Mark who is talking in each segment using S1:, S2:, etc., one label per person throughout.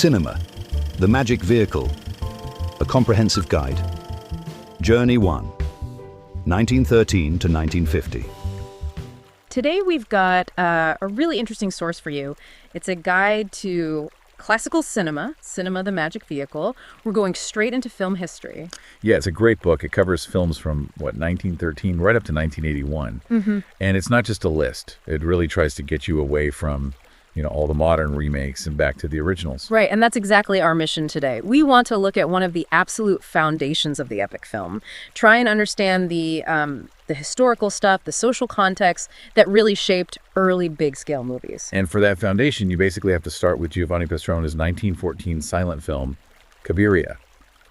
S1: Cinema, the Magic Vehicle, a comprehensive guide. Journey 1, 1913 to 1950.
S2: Today we've got a really interesting source for you. It's a guide to classical cinema, the Magic Vehicle. We're going straight into film history.
S3: Yeah, it's a great book. It covers films from, 1913 right up to 1981.
S2: Mm-hmm.
S3: And it's not just a list. It really tries to get you away from, all the modern remakes and back to the originals.
S2: Right, and that's exactly our mission today. We want to look at one of the absolute foundations of the epic film, try and understand the historical stuff, the social context that really shaped early big-scale movies.
S3: And for that foundation, you basically have to start with Giovanni Pastrone's 1914 silent film, Cabiria.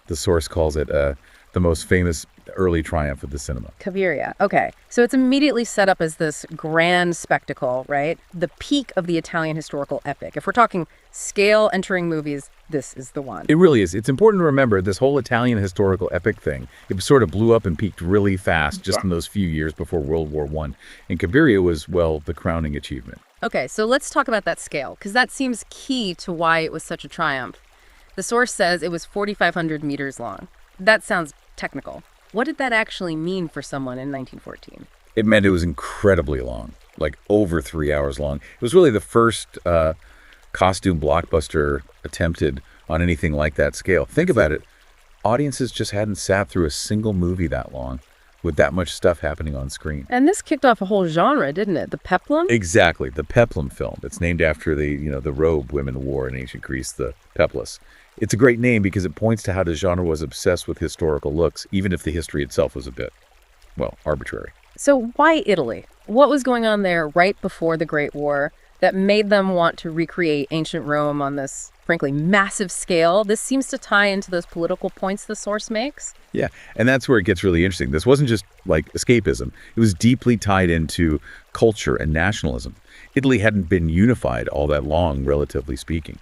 S3: The source calls it the most famous early triumph of the cinema.
S2: Cabiria. Okay. So it's immediately set up as this grand spectacle, right? The peak of the Italian historical epic. If we're talking scale entering movies, this is the one.
S3: It really is. It's important to remember this whole Italian historical epic thing. It sort of blew up and peaked really fast just in those few years before World War I. And Cabiria was, the crowning achievement.
S2: Okay, so let's talk about that scale, because that seems key to why it was such a triumph. The source says it was 4,500 meters long. That sounds technical. What did that actually mean for someone in 1914?
S3: It meant it was incredibly long, like over 3 hours long. It was really the first costume blockbuster attempted on anything like that scale. Think about it. Audiences just hadn't sat through a single movie that long with that much stuff happening on screen.
S2: And this kicked off a whole genre, didn't it? The peplum?
S3: Exactly. The peplum film. It's named after the robe women wore in ancient Greece, the peplus. It's a great name because it points to how the genre was obsessed with historical looks, even if the history itself was a bit, arbitrary.
S2: So why Italy? What was going on there right before the Great War that made them want to recreate ancient Rome on this, frankly, massive scale? This seems to tie into those political points the source makes.
S3: Yeah, and that's where it gets really interesting. This wasn't just like escapism. It was deeply tied into culture and nationalism. Italy hadn't been unified all that long, relatively speaking.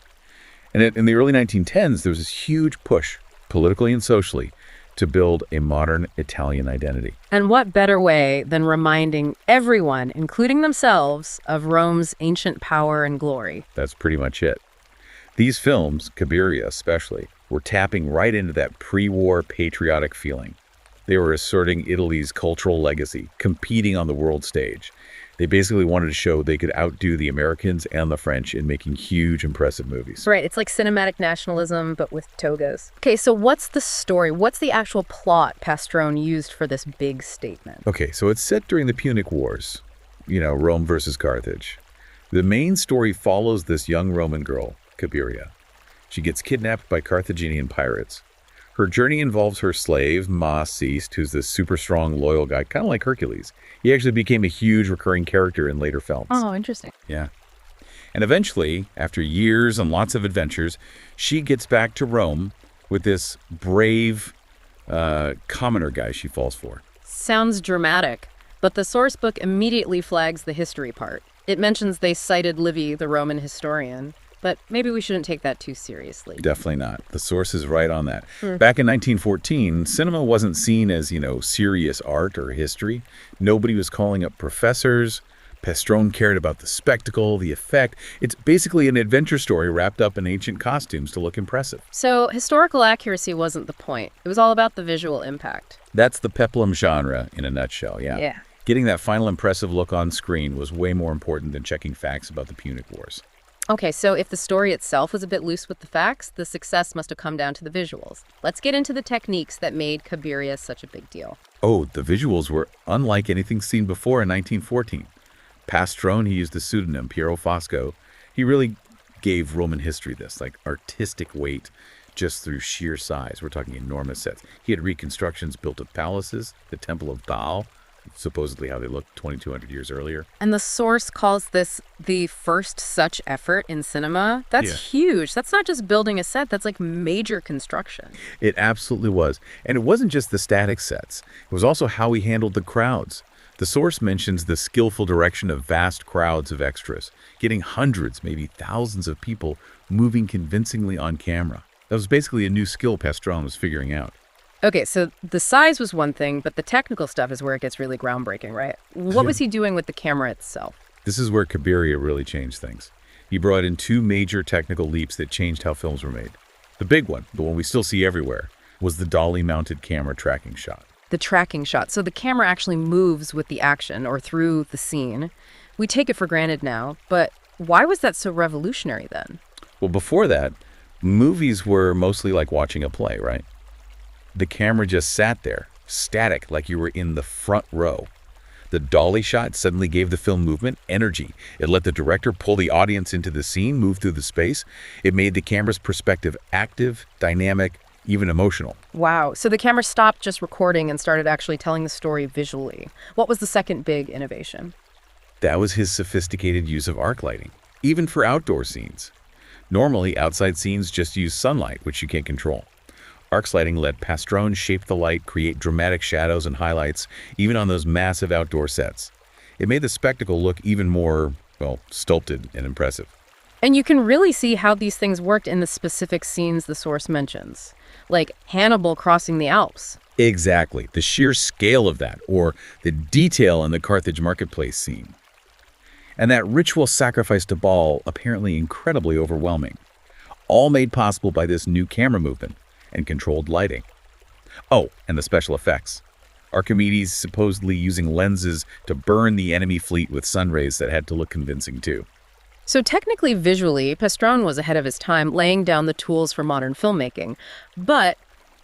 S3: And in the early 1910s, there was this huge push, politically and socially, to build a modern Italian identity.
S2: And what better way than reminding everyone, including themselves, of Rome's ancient power and glory?
S3: That's pretty much it. These films, Cabiria especially, were tapping right into that pre-war patriotic feeling. They were asserting Italy's cultural legacy, competing on the world stage. They basically wanted to show they could outdo the Americans and the French in making huge, impressive movies.
S2: Right. It's like cinematic nationalism, but with togas. Okay, so what's the story? What's the actual plot Pastrone used for this big statement?
S3: Okay, so it's set during the Punic Wars, Rome versus Carthage. The main story follows this young Roman girl, Cabiria. She gets kidnapped by Carthaginian pirates. Her journey involves her slave, Maasist, who's this super strong, loyal guy, kind of like Hercules. He actually became a huge recurring character in later films.
S2: Oh, interesting.
S3: Yeah. And eventually, after years and lots of adventures, she gets back to Rome with this brave commoner guy she falls for.
S2: Sounds dramatic, but the source book immediately flags the history part. It mentions they cited Livy, the Roman historian. But maybe we shouldn't take that too seriously.
S3: Definitely not. The source is right on that. Back in 1914, cinema wasn't seen as, serious art or history. Nobody was calling up professors. Pastrone cared about the spectacle, the effect. It's basically an adventure story wrapped up in ancient costumes to look impressive.
S2: So historical accuracy wasn't the point. It was all about the visual impact.
S3: That's the peplum genre in a nutshell, yeah.
S2: Yeah.
S3: Getting that final impressive look on screen was way more important than checking facts about the Punic Wars.
S2: Okay, so if the story itself was a bit loose with the facts, the success must have come down to the visuals. Let's get into the techniques that made Cabiria such a big deal.
S3: Oh, the visuals were unlike anything seen before in 1914. Pastrone, he used the pseudonym Piero Fosco. He really gave Roman history this, artistic weight just through sheer size. We're talking enormous sets. He had reconstructions built of palaces, the Temple of Baal, supposedly how they looked 2,200 years earlier.
S2: And the source calls this the first such effort in cinema. That's huge. That's not just building a set. That's like major construction.
S3: It absolutely was. And it wasn't just the static sets. It was also how he handled the crowds. The source mentions the skillful direction of vast crowds of extras, getting hundreds, maybe thousands of people moving convincingly on camera. That was basically a new skill Pastrone was figuring out.
S2: Okay, so the size was one thing, but the technical stuff is where it gets really groundbreaking, right? What was he doing with the camera itself?
S3: This is where Cabiria really changed things. He brought in two major technical leaps that changed how films were made. The big one, the one we still see everywhere, was the dolly-mounted camera tracking shot.
S2: The tracking shot. So the camera actually moves with the action or through the scene. We take it for granted now, but why was that so revolutionary then?
S3: Well, before that, movies were mostly like watching a play, right? The camera just sat there, static, like you were in the front row. The dolly shot suddenly gave the film movement, energy. It let the director pull the audience into the scene, move through the space. It made the camera's perspective active, dynamic, even emotional.
S2: Wow. So the camera stopped just recording and started actually telling the story visually. What was the second big innovation?
S3: That was his sophisticated use of arc lighting, even for outdoor scenes. Normally, outside scenes just use sunlight, which you can't control. Arc lighting let Pastrone shape the light, create dramatic shadows and highlights, even on those massive outdoor sets. It made the spectacle look even more, well, sculpted and impressive.
S2: And you can really see how these things worked in the specific scenes the source mentions, like Hannibal crossing the Alps.
S3: Exactly. The sheer scale of that, or the detail in the Carthage marketplace scene. And that ritual sacrifice to Baal, apparently incredibly overwhelming. All made possible by this new camera movement and controlled lighting. Oh, and the special effects. Archimedes supposedly using lenses to burn the enemy fleet with sun rays that had to look convincing too.
S2: So technically, visually, Pastrone was ahead of his time, laying down the tools for modern filmmaking. But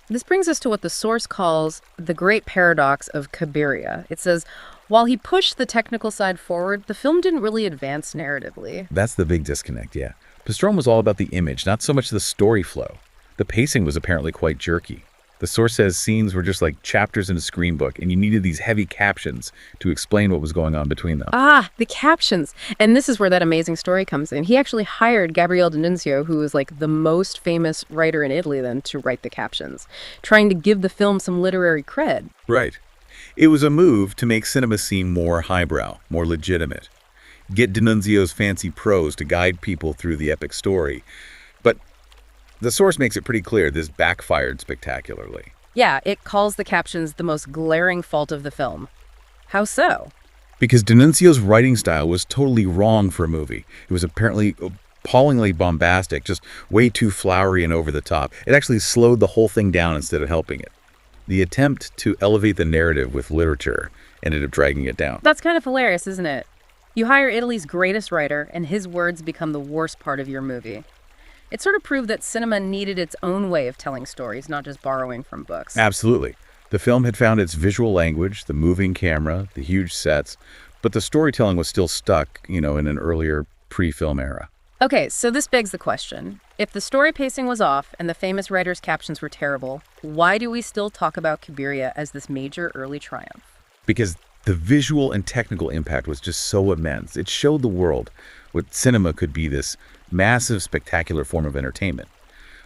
S2: this brings us to what the source calls the great paradox of Cabiria. It says, while he pushed the technical side forward, the film didn't really advance narratively.
S3: That's the big disconnect, yeah. Pastrone was all about the image, not so much the story flow. The pacing was apparently quite jerky. The source says scenes were just like chapters in a screen book, and you needed these heavy captions to explain what was going on between them.
S2: Ah, the captions. And this is where that amazing story comes in. He actually hired Gabriele D'Annunzio, who was like the most famous writer in Italy then, to write the captions, trying to give the film some literary cred.
S3: Right. It was a move to make cinema seem more highbrow, more legitimate. Get D'Annunzio's fancy prose to guide people through the epic story. But the source makes it pretty clear this backfired spectacularly.
S2: Yeah, it calls the captions the most glaring fault of the film. How so?
S3: Because D'Annunzio's writing style was totally wrong for a movie. It was apparently appallingly bombastic, just way too flowery and over the top. It actually slowed the whole thing down instead of helping it. The attempt to elevate the narrative with literature ended up dragging it down.
S2: That's kind of hilarious, isn't it? You hire Italy's greatest writer, and his words become the worst part of your movie. It sort of proved that cinema needed its own way of telling stories, not just borrowing from books.
S3: Absolutely. The film had found its visual language, the moving camera, the huge sets, but the storytelling was still stuck, in an earlier pre-film era.
S2: Okay, so this begs the question. If the story pacing was off and the famous writer's captions were terrible, why do we still talk about Cabiria as this major early triumph?
S3: Because the visual and technical impact was just so immense. It showed the world what cinema could be, this massive, spectacular form of entertainment.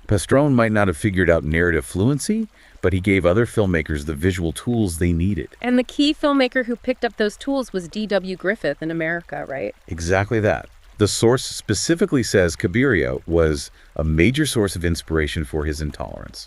S3: Pastrone might not have figured out narrative fluency, but he gave other filmmakers the visual tools they needed.
S2: And the key filmmaker who picked up those tools was D.W. Griffith in America, right?
S3: Exactly that. The source specifically says Cabiria was a major source of inspiration for his Intolerance.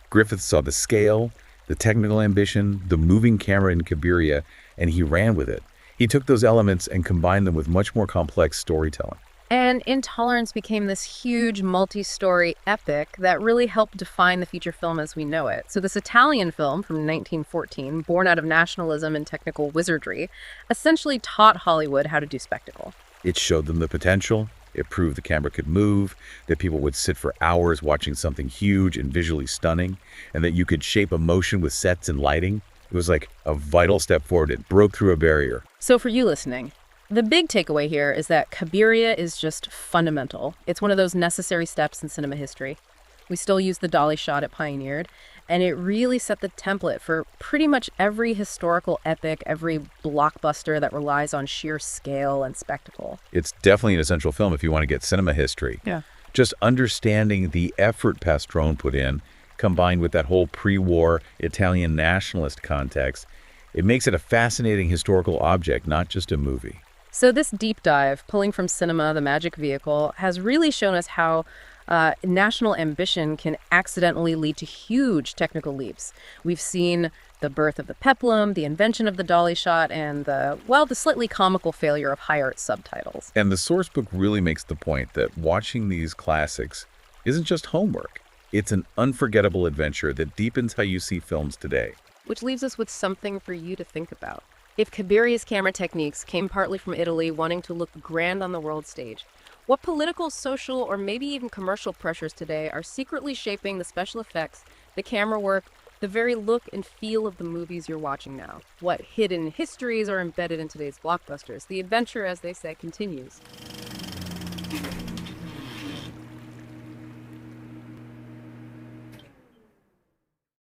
S3: Griffith saw the scale, the technical ambition, the moving camera in Cabiria, and he ran with it. He took those elements and combined them with much more complex storytelling.
S2: And Intolerance became this huge multi-story epic that really helped define the feature film as we know it. So this Italian film from 1914, born out of nationalism and technical wizardry, essentially taught Hollywood how to do spectacle.
S3: It showed them the potential. It proved the camera could move, that people would sit for hours watching something huge and visually stunning, and that you could shape emotion with sets and lighting. It was like a vital step forward. It broke through a barrier.
S2: So for you listening, the big takeaway here is that Cabiria is just fundamental. It's one of those necessary steps in cinema history. We still use the dolly shot it pioneered, and it really set the template for pretty much every historical epic, every blockbuster that relies on sheer scale and spectacle.
S3: It's definitely an essential film if you want to get cinema history.
S2: Yeah.
S3: Just understanding the effort Pastrone put in, combined with that whole pre-war Italian nationalist context, it makes it a fascinating historical object, not just a movie.
S2: So this deep dive, pulling from cinema, the magic vehicle, has really shown us how national ambition can accidentally lead to huge technical leaps. We've seen The birth of the peplum, the invention of the dolly shot, and the slightly comical failure of high art subtitles.
S3: And the source book really makes the point that watching these classics isn't just homework. It's an unforgettable adventure that deepens how you see films today.
S2: Which leaves us with something for you to think about. If Cabiria's camera techniques came partly from Italy wanting to look grand on the world stage, what political, social, or maybe even commercial pressures today are secretly shaping the special effects, the camera work, the very look and feel of the movies you're watching now? What hidden histories are embedded in today's blockbusters? The adventure, as they say, continues.